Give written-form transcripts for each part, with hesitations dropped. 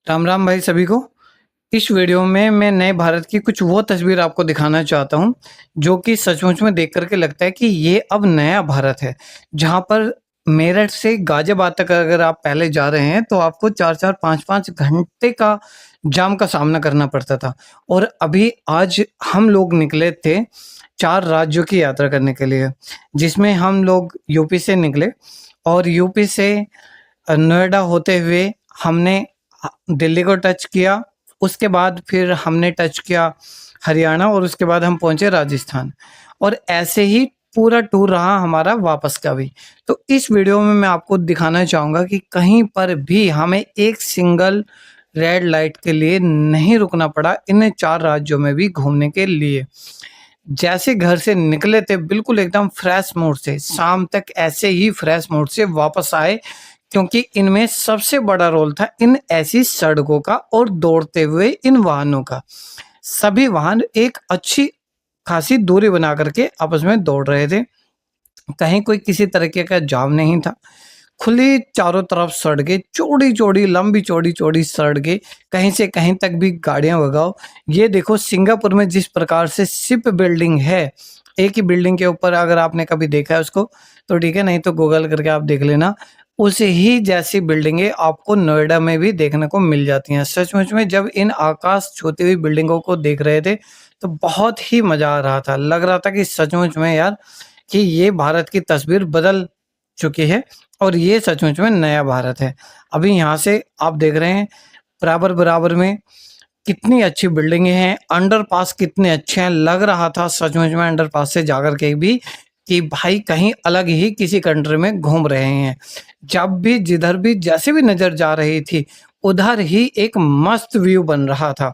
राम राम भाई सभी को। इस वीडियो में मैं नए भारत की कुछ वो तस्वीर आपको दिखाना चाहता हूँ जो कि सचमुच में देख करके लगता है कि ये अब नया भारत है। जहाँ पर मेरठ से गाजियाबाद तक अगर आप पहले जा रहे हैं तो आपको 4-4 5-5 घंटे का जाम का सामना करना पड़ता था। और अभी आज हम लोग निकले थे 4 राज्यों की यात्रा करने के लिए, जिसमें हम लोग यूपी से निकले और यूपी से नोएडा होते हुए हमने दिल्ली को टच किया। उसके बाद फिर हमने टच किया हरियाणा और उसके बाद हम पहुंचे राजस्थान। और ऐसे ही पूरा टूर रहा हमारा वापस का भी। तो इस वीडियो में मैं आपको दिखाना चाहूँगा कि कहीं पर भी हमें एक सिंगल रेड लाइट के लिए नहीं रुकना पड़ा इन 4 राज्यों में भी घूमने के लिए। जैसे घर से निकले थे बिल्कुल एकदम फ्रेश मूड से, शाम तक ऐसे ही फ्रेश मूड से वापस आए, क्योंकि इनमें सबसे बड़ा रोल था इन ऐसी सड़कों का और दौड़ते हुए इन वाहनों का। सभी वाहन एक अच्छी खासी दूरी बना करके आपस में दौड़ रहे थे। कहीं कोई किसी तरीके का जाम नहीं था। खुली चारों तरफ सड़कें, चौड़ी-चौड़ी, लंबी चौड़ी-चौड़ी सड़कें, कहीं से कहीं तक भी गाड़ियाँ भगाओ। ये देखो सिंगापुर में जिस प्रकार से शिप बिल्डिंग है, एक ही बिल्डिंग के ऊपर अगर आपने कभी देखा है उसको तो ठीक है, नहीं तो गूगल करके आप देख लेना। उस ही जैसी बिल्डिंगें आपको नोएडा में भी देखने को मिल जाती हैं। सचमुच में जब इन आकाश छूती हुई बिल्डिंगों को देख रहे थे, तो बहुत ही मज़ा आ रहा था। लग रहा था कि सचमुच में यार कि ये भारत की तस्वीर बदल चुकी है और ये सचमुच में नया भारत है। अभी यहाँ से आप देख रहे हैं बराबर-बराबर में कितनी अच्छी बिल्डिंगें हैं, अंडरपास कितने अच्छे हैं। लग रहा था सचमुच में अंडरपास से जाकर के भी कि भाई कहीं अलग ही किसी कंट्री में घूम रहे हैं। जब भी जिधर भी जैसे भी नज़र जा रही थी, उधर ही एक मस्त व्यू बन रहा था।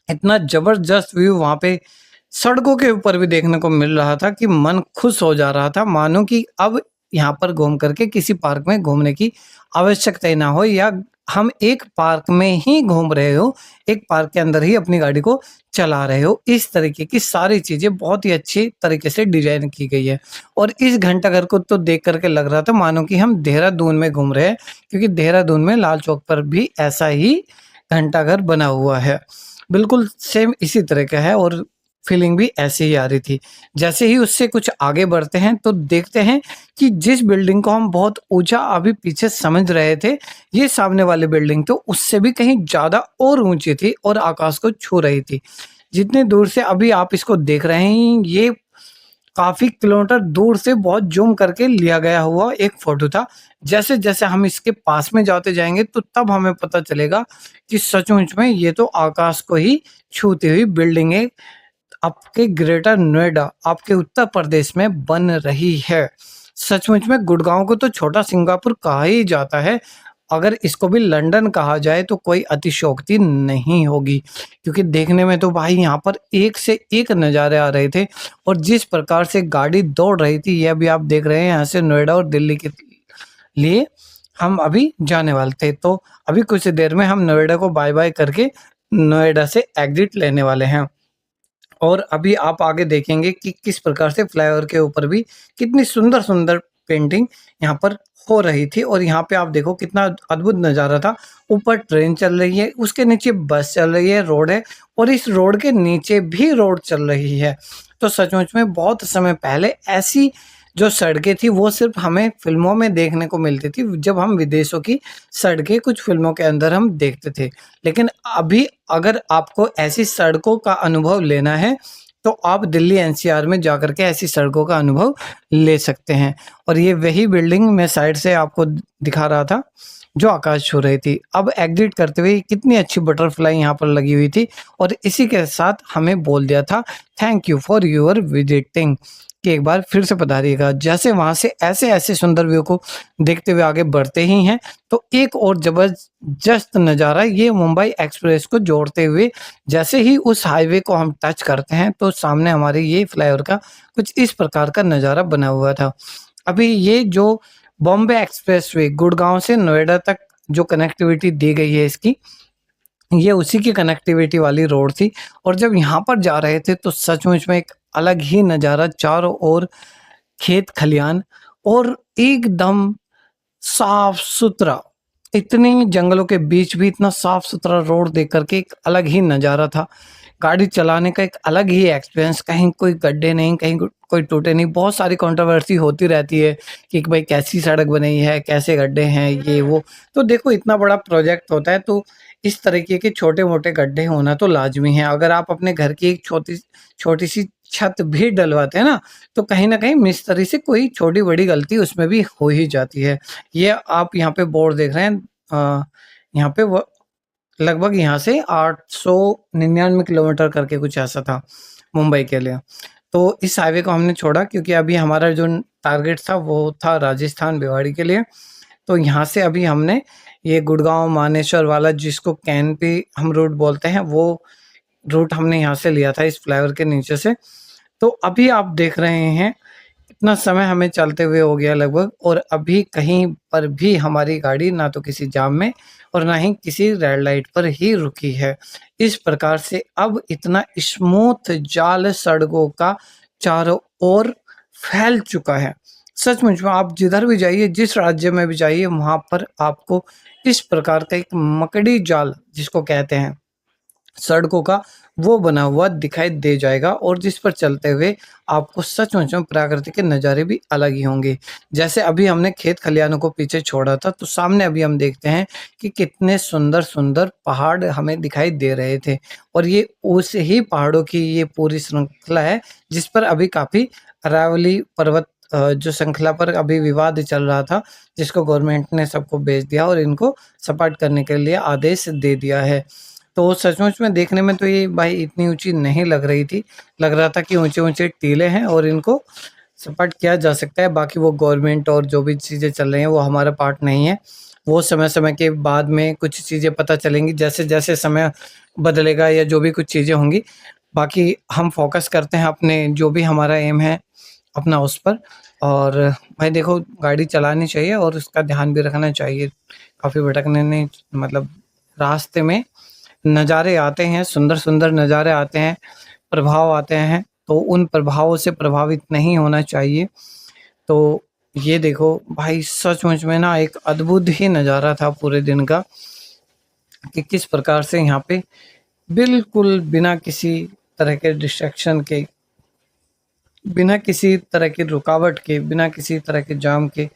इतना ज़बरदस्त व्यू वहाँ पे सड़कों के ऊपर भी देखने को मिल रहा था कि मन खुश हो जा रहा था, मानो कि अब यहाँ पर घूम करके किसी पार्क में घूमने की आवश्यकता ही ना हो, या हम एक पार्क में ही घूम रहे हो, एक पार्क के अंदर ही अपनी गाड़ी को चला रहे हो। इस तरीके की सारी चीज़ें बहुत ही अच्छी तरीके से डिज़ाइन की गई है। और इस घंटाघर को तो देख कर के लग रहा था मानो कि हम देहरादून में घूम रहे हैं, क्योंकि देहरादून में लाल चौक पर भी ऐसा ही घंटाघर बना हुआ है। बिल्कुल सेम इसी तरह का है और फीलिंग भी ऐसे ही आ रही थी। जैसे ही उससे कुछ आगे बढ़ते हैं तो देखते हैं कि जिस बिल्डिंग को हम बहुत ऊँचा अभी पीछे समझ रहे थे, ये सामने वाली बिल्डिंग तो उससे भी कहीं ज़्यादा और ऊँची थी और आकाश को छू रही थी। जितनी दूर से अभी आप इसको देख रहे हैं, ये काफ़ी किलोमीटर दूर से बहुत ज़ूम करके लिया गया हुआ एक फ़ोटो था। जैसे-जैसे हम इसके पास में जाते जाएँगे तो तब हमें पता चलेगा कि सचमुच में ये तो आकाश को ही छूती हुई बिल्डिंगें आपके ग्रेटर नोएडा, आपके उत्तर प्रदेश में बन रही है। सचमुच में गुड़गाँव को तो छोटा सिंगापुर कहा ही जाता है। अगर इसको भी लंदन कहा जाए तो कोई अतिशयोक्ति नहीं होगी, क्योंकि देखने में तो भाई यहाँ पर एक से एक नज़ारे आ रहे थे और जिस प्रकार से गाड़ी दौड़ रही थी, ये अभी आप देख रहे हैं यहाँ से नोएडा और दिल्ली के लिए हम अभी जाने वाले थे। तो अभी कुछ देर में हम नोएडा को बाय-बाय करके नोएडा से एग्ज़िट लेने वाले हैं। और अभी आप आगे देखेंगे कि किस प्रकार से फ्लाईओवर के ऊपर भी कितनी सुंदर-सुंदर पेंटिंग यहाँ पर हो रही थी और यहाँ पे आप देखो कितना अद्भुत नज़ारा था। ऊपर ट्रेन चल रही है, उसके नीचे बस चल रही है, रोड है और इस रोड के नीचे भी रोड चल रही है। तो सचमुच में बहुत समय पहले ऐसी जो सड़कें थी वो सिर्फ़ हमें फ़िल्मों में देखने को मिलती थी, जब हम विदेशों की सड़कें कुछ फ़िल्मों के अंदर हम देखते थे। लेकिन अभी अगर आपको ऐसी सड़कों का अनुभव लेना है, तो आप दिल्ली एनसीआर में जाकर के ऐसी सड़कों का अनुभव ले सकते हैं। और ये वही बिल्डिंग मैं साइड से आपको दिखा रहा था, जो आकाश छू रही थी। अब एग्ज़िट करते हुए कितनी अच्छी बटरफ्लाई यहाँ पर लगी हुई थी और इसी के साथ हमें बोल दिया था, thank you for your visiting, कि एक बार फिर से पधारिएगा। जैसे वहाँ से ऐसे-ऐसे सुंदर व्यू को देखते हुए आगे बढ़ते ही हैं, तो एक और ज़बरदस्त नज़ारा ये मुंबई एक्सप्रेस को जोड़ते हुए जैसे ही उस हाईवे को हम टच करते हैं, तो सामने हमारे ये फ्लाईओवर का कुछ इस प्रकार का नज़ारा बना हुआ था। अभी ये जो बॉम्बे एक्सप्रेसवे गुड़गाँव से नोएडा तक जो कनेक्टिविटी दी गई है इसकी, ये उसी की कनेक्टिविटी वाली रोड थी और जब यहाँ पर जा रहे थे तो सचमुच में एक अलग ही नज़ारा, चारों ओर खेत खलियान और एकदम साफ-सुथरा इतनी जंगलों के बीच भी इतना साफ-सुथरा रोड देख कर के एक अलग ही नज़ारा था। गाड़ी चलाने का एक अलग ही एक्सपीरियंस, कहीं कोई गड्ढे नहीं, कहीं कोई टूटे नहीं। बहुत सारी कंट्रोवर्सी होती रहती है कि भाई कैसी सड़क बनाई है, कैसे गड्ढे हैं, ये वो। तो देखो इतना बड़ा प्रोजेक्ट होता है तो इस तरीके के छोटे-मोटे गड्ढे होना तो लाज़मी है। अगर आप अपने घर की एक छोटी-सी छत भी डलवाते हैं ना, तो कहीं न कहीं मिस्त्री से कोई छोटी-बड़ी गलती उसमें भी हो ही जाती है। ये आप यहाँ पे बोर्ड देख रहे हैं, यहाँ पे वो लगभग यहाँ से 899 किलोमीटर करके कुछ ऐसा था मुंबई के लिए। तो इस हाईवे को हमने छोड़ा क्योंकि अभी हमारा जो टारगेट था वो था राजस्थान भिवाड़ी के लिए। तो यहाँ से अभी हमने ये गुड़गाँव, मानेसर वाला जिसको कैनपी हम रूट बोलते हैं, वो रूट हमने यहाँ से लिया था इस फ्लाईओवर के नीचे से। तो अभी आप देख रहे हैं इतना समय हमें चलते हुए हो गया लगभग, और अभी कहीं पर भी हमारी गाड़ी ना तो किसी जाम में और ना ही किसी रेड लाइट पर ही रुकी है। इस प्रकार से अब इतना स्मूथ जाल सड़कों का चारों ओर फैल चुका है। सचमुच में आप जिधर भी जाइए, जिस राज्य में भी जाइए, वहाँ पर आपको इस प्रकार का एक मकड़ी जाल जिसको कहते हैं सड़कों का, वो बना हुआ दिखाई दे जाएगा, और जिस पर चलते हुए आपको सचमुच में प्रकृति के नज़ारे भी अलग ही होंगे। जैसे अभी हमने खेत खलिहानों को पीछे छोड़ा था, तो सामने अभी हम देखते हैं कि कितने सुंदर-सुंदर पहाड़ हमें दिखाई दे रहे थे, और ये उस ही पहाड़ों की ये पूरी श्रृंखला है, जिस पर अभी काफ़ी अरावली पर्वत जो श्रृंखला पर अभी विवाद चल रहा था, जिसको गवर्नमेंट ने सबको बेच दिया और इनको सपाट करने के लिए आदेश दे दिया है। तो सचमुच में देखने में तो ये भाई इतनी ऊँची नहीं लग रही थी। लग रहा था कि ऊँचे-ऊँचे टीले हैं और इनको सपाट किया जा सकता है। बाकी वो गवर्नमेंट और जो भी चीज़ें चल रही हैं वो हमारा पार्ट नहीं है। वो समय-समय के बाद में कुछ चीज़ें पता चलेंगी, जैसे-जैसे समय बदलेगा या जो भी कुछ चीज़ें होंगी। बाकी हम फ़ोकस करते हैं अपने जो भी हमारा एम है अपना उस पर, और भाई देखो गाड़ी चलानी चाहिए और उसका ध्यान भी रखना चाहिए। काफ़ी भटकने नहीं, मतलब रास्ते में नज़ारे आते हैं, सुंदर-सुंदर नज़ारे आते हैं, प्रभाव आते हैं, तो उन प्रभावों से प्रभावित नहीं होना चाहिए। तो ये देखो भाई सचमुच में ना एक अद्भुत ही नज़ारा था पूरे दिन का, कि किस प्रकार से यहाँ पे बिल्कुल बिना किसी तरह के डिस्ट्रैक्शन के, बिना किसी तरह की रुकावट के, बिना किसी तरह के जाम के,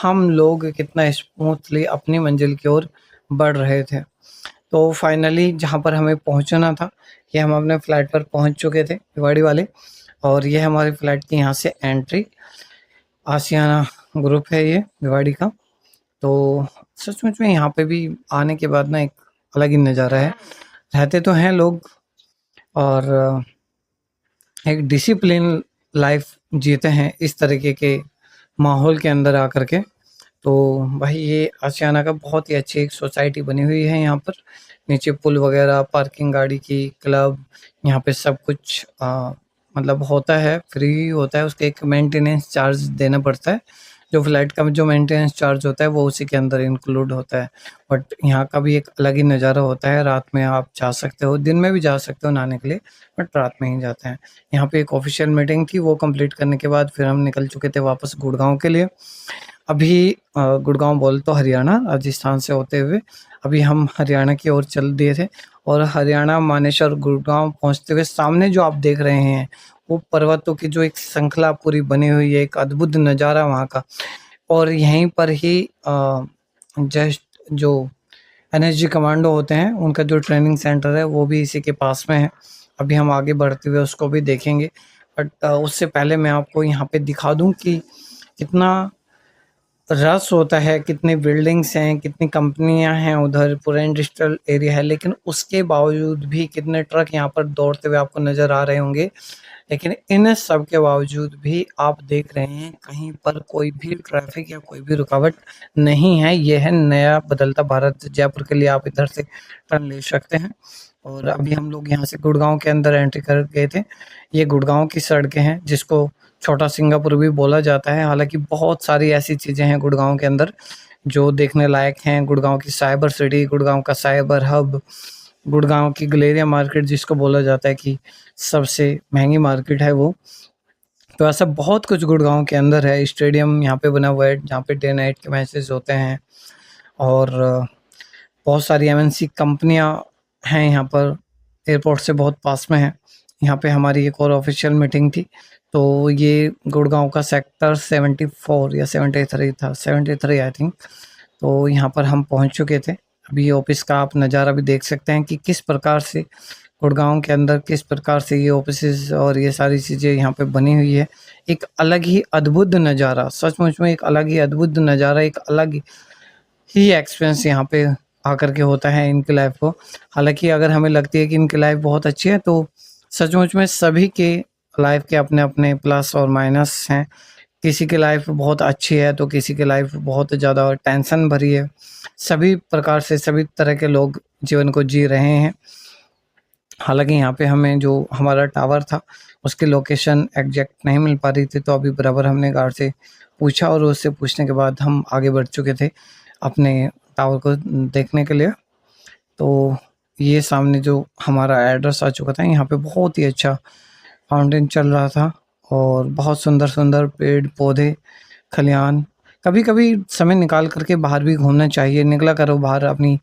हम लोग कितना स्मूथली अपनी मंजिल की ओर बढ़ रहे थे। तो फाइनली जहाँ पर हमें पहुँचना था, ये हम अपने फ्लैट पर पहुँच चुके थे भिवाड़ी वाले, और ये हमारे फ्लैट की यहाँ से एंट्री, आशियाना ग्रुप है ये भिवाड़ी का। तो सचमुच में यहाँ पे भी आने के बाद ना एक अलग ही नज़ारा है। रहते तो हैं लोग और एक डिसिप्लिन लाइफ जीते हैं इस तरीके के माहौल के अंदर आकर के। तो भाई ये आशियाना का बहुत ही अच्छी एक सोसाइटी बनी हुई है यहाँ पर। नीचे पुल वगैरह, पार्किंग गाड़ी की, क्लब, यहाँ पे सब कुछ मतलब होता है, फ्री होता है। उसका एक मेंटेनेंस चार्ज देना पड़ता है। जो फ्लैट का जो मेंटेनेंस चार्ज होता है वो उसी के अंदर इंक्लूड होता है। बट यहाँ का भी एक अलग ही नज़ारा होता है। रात में आप जा सकते हो, दिन में भी जा सकते हो नहाने के लिए, बट रात में ही जाते हैं। यहाँ पे एक ऑफिशियल मीटिंग थी, वो कंप्लीट करने के बाद फिर हम निकल चुके थे वापस गुड़गाँव के लिए। अभी गुड़गाँव बोले तो हरियाणा, राजस्थान से होते हुए अभी हम हरियाणा की ओर चल दिए थे, और हरियाणा मानेसर गुड़गाँव पहुँचते हुए सामने जो आप देख रहे हैं, वो पर्वतों की जो एक श्रृंखला पूरी बनी हुई है, एक अद्भुत नज़ारा वहाँ का। और यहीं पर ही जस्ट जो एनएसजी कमांडो होते हैं, उनका जो ट्रेनिंग सेंटर है वो भी इसी के पास में है। अभी हम आगे बढ़ते हुए उसको भी देखेंगे, बट उससे पहले मैं आपको यहाँ पे दिखा दूँ कि कितना रश होता है, कितनी बिल्डिंग्स हैं, कितनी कंपनियां हैं, उधर पूरा इंडस्ट्रियल एरिया है, लेकिन उसके बावजूद भी कितने ट्रक यहाँ पर दौड़ते हुए आपको नज़र आ रहे होंगे। लेकिन इन सब के बावजूद भी आप देख रहे हैं कहीं पर कोई भी ट्रैफिक या कोई भी रुकावट नहीं है। ये है नया बदलता भारत। जयपुर के लिए आप इधर से टर्न ले सकते हैं। और अभी हम लोग यहाँ से गुड़गाँव के अंदर एंट्री कर गए थे। ये गुड़गाँव की सड़कें हैं जिसको छोटा सिंगापुर भी बोला जाता है। हालाँकि बहुत सारी ऐसी चीज़ें हैं गुड़गाँव के अंदर जो देखने लायक हैं। गुड़गाँव की साइबर सिटी, गुड़गाँव का साइबर हब, गुड़गाँव की गलेरिया मार्केट जिसको बोला जाता है कि सबसे महंगी मार्केट है वो। तो ऐसा बहुत कुछ गुड़गाँव के अंदर है। स्टेडियम यहाँ पे बना हुआ है जहाँ पे डे नाइट के मैचेस होते हैं। और बहुत सारी एमएनसी कंपनियां हैं यहाँ पर, एयरपोर्ट से बहुत पास में है। यहाँ पे हमारी एक और ऑफिशियल मीटिंग थी, तो ये गुड़गांव का सेक्टर 74 या 73 था, 73 आई थिंक। तो यहाँ पर हम पहुँच चुके थे। अभी ऑफिस का आप नज़ारा भी देख सकते हैं कि किस प्रकार से गुड़गांव के अंदर किस प्रकार से ये ऑफिसेज और ये सारी चीज़ें यहाँ पे बनी हुई है। एक अलग ही अद्भुत नज़ारा, सचमुच में एक अलग ही अद्भुत नज़ारा, एक अलग ही एक्सपीरियंस यहाँ पे आकर के होता है इनकी लाइफ को। हालाँकि अगर हमें लगती है कि इनकी लाइफ बहुत अच्छी है, तो सचमुच में सभी के लाइफ के अपने-अपने प्लस और माइनस हैं। किसी की लाइफ बहुत अच्छी है, तो किसी की लाइफ बहुत ज़्यादा टेंशन भरी है। सभी प्रकार से सभी तरह के लोग जीवन को जी रहे हैं। हालाँकि यहाँ पे हमें जो हमारा टावर था, उसकी लोकेशन एग्ज़ैक्ट नहीं मिल पा रही थी, तो अभी बराबर हमने गार्ड से पूछा और उससे पूछने के बाद हम आगे बढ़ चुके थे अपने टावर को देखने के लिए। तो ये सामने जो हमारा एड्रेस आ चुका था, यहाँ पे बहुत ही अच्छा फाउंटेन चल रहा था और बहुत सुंदर-सुंदर पेड़-पौधे, खलियान। कभी-कभी समय निकाल कर के बाहर भी घूमना चाहिए, निकला करो बाहर अपनी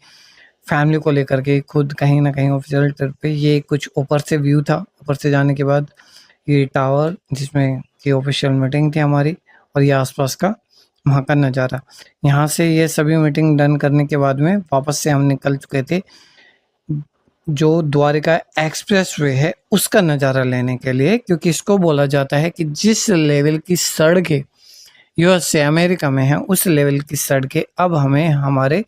फैमिली को लेकर के, खुद कहीं न कहीं ऑफ़िशियल ट्रिप पे। ये कुछ ऊपर से व्यू था, ऊपर से जाने के बाद ये टावर जिसमें कि ऑफ़िशियल मीटिंग थी हमारी, और ये आस-पास का वहाँ का नज़ारा। यहाँ से ये सभी मीटिंग डन करने के बाद में वापस से हम निकल चुके थे, जो द्वारिका एक्सप्रेसवे है उसका नज़ारा लेने के लिए, क्योंकि इसको बोला जाता है कि जिस लेवल की सड़कें यूएस से अमेरिका में है, उस लेवल की सड़कें अब हमें हमारे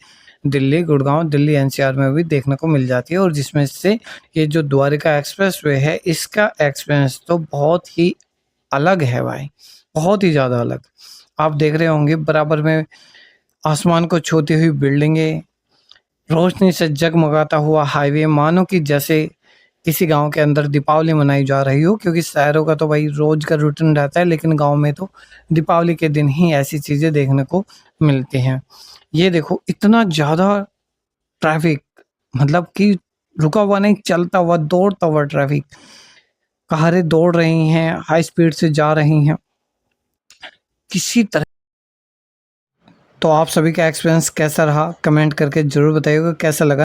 दिल्ली, गुड़गांव, दिल्ली एनसीआर में भी देखने को मिल जाती है। और जिसमें से ये जो द्वारिका एक्सप्रेसवे है, इसका एक्सपीरियंस तो बहुत ही अलग है भाई, बहुत ही ज़्यादा अलग। आप देख रहे होंगे बराबर में आसमान को छूती हुई बिल्डिंगें, रोशनी से जगमगाता हुआ हाईवे, मानो कि जैसे किसी गाँव के अंदर दीपावली मनाई जा रही हो, क्योंकि शहरों का तो भाई रोज़ का रूटीन रहता है, लेकिन गाँव में तो दीपावली के दिन ही ऐसी चीज़ें देखने को मिलती हैं। ये देखो इतना ज़्यादा ट्रैफ़िक, मतलब कि रुका हुआ नहीं, चलता हुआ, दौड़ता हुआ ट्रैफ़िक। कारें दौड़ रही हैं, हाई स्पीड से जा रही हैं। किसी तरह तो आप सभी का एक्सपीरियंस कैसा रहा? कमेंट करके ज़रूर बताइएगा कैसा लगा।